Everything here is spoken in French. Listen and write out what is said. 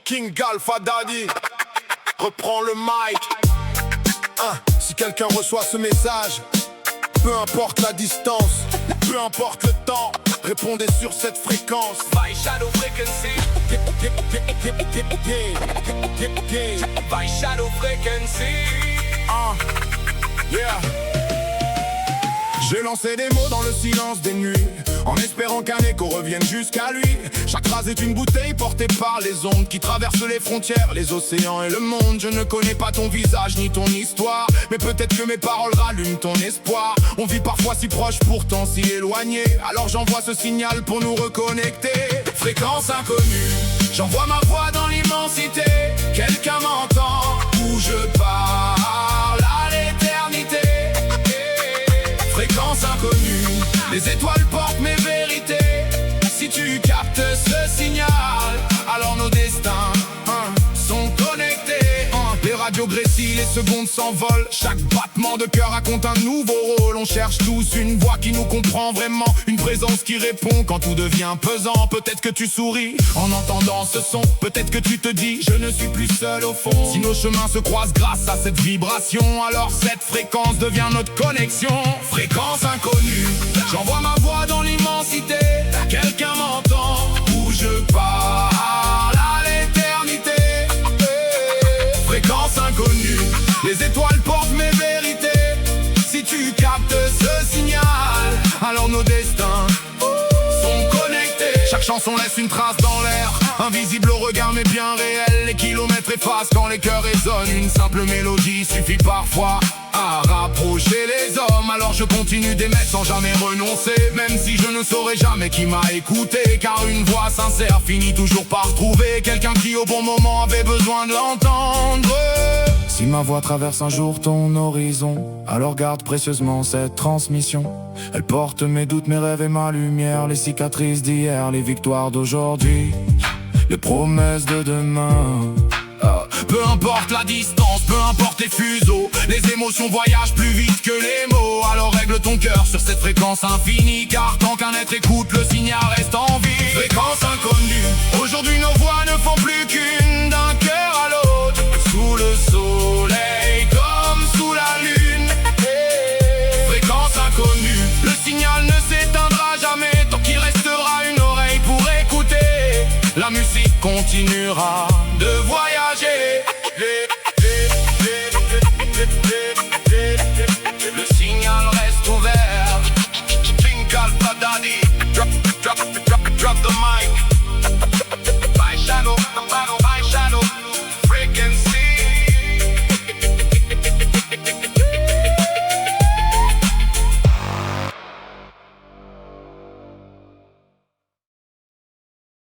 King Alpha Daddy reprend le mic. Si quelqu'un reçoit ce message, peu importe la distance, peu importe le temps, répondez sur cette fréquence. By Shadow Frequency. By Shadow Frequency. Yeah. J'ai lancé des mots dans le silence des nuits, en espérant qu'un écho revienne jusqu'à lui. Chaque phrase est une bouteille portée par les ondes qui traversent les frontières, les océans et le monde. Je ne connais pas ton visage ni ton histoire, mais peut-être que mes paroles rallument ton espoir. On vit parfois si proche, pourtant si éloigné. Alors j'envoie ce signal pour nous reconnecter. Fréquence inconnue, j'envoie ma voix dans l'immensité. Quelqu'un m'entend, où je parle à l'éternité. Fréquence inconnue, les étoiles portent mes vérités. Si tu captes ce signal, alors nos destins sont connectés. Les radios gressillent, les secondes s'envolent. Chaque battement de cœur raconte un nouveau rôle. On cherche tous une voix qui nous comprend vraiment, une présence qui répond quand tout devient pesant. Peut-être que tu souris en entendant ce son, peut-être que tu te dis je ne suis plus seul au fond. Si nos chemins se croisent grâce à cette vibration, alors cette fréquence devient notre connexion. Fréquence inconnue, j'envoie ma voix dans l'immensité. Quelqu'un m'entend, où je parle à l'éternité. Fréquence inconnue, les étoiles portent mes vérités. Si tu captes ce signal, alors nos destins sont connectés. Chaque chanson laisse une trace dans l'air, invisible au regard mais bien réel. Les kilomètres effacent quand les cœurs résonnent. Une simple mélodie suffit parfois à rapprocher les hommes. Alors je continue d'émettre sans jamais renoncer, même si je ne saurais jamais qui m'a écouté. Car une voix sincère finit toujours par trouver quelqu'un qui au bon moment avait besoin de l'entendre. Si ma voix traverse un jour ton horizon, alors garde précieusement cette transmission. Elle porte mes doutes, mes rêves et ma lumière, les cicatrices d'hier, les victoires d'aujourd'hui, les promesses de demain. Peu importe la distance, peu importe les fuseaux, les émotions voyagent plus vite que les mots. Alors règle ton cœur sur cette fréquence infinie, car tant qu'un être écoute, le signal reste en vie. Fréquence inconnue, aujourd'hui nos voix ne font plus qu'une, d'un cœur à l'autre, sous le soleil comme sous la lune. Fréquence inconnue, le signal ne s'éteindra jamais tant qu'il restera une oreille pour écouter. La musique continuera de voyager. Le signal reste ouvert. King Alpha Daddy, drop the mic. By Shadow.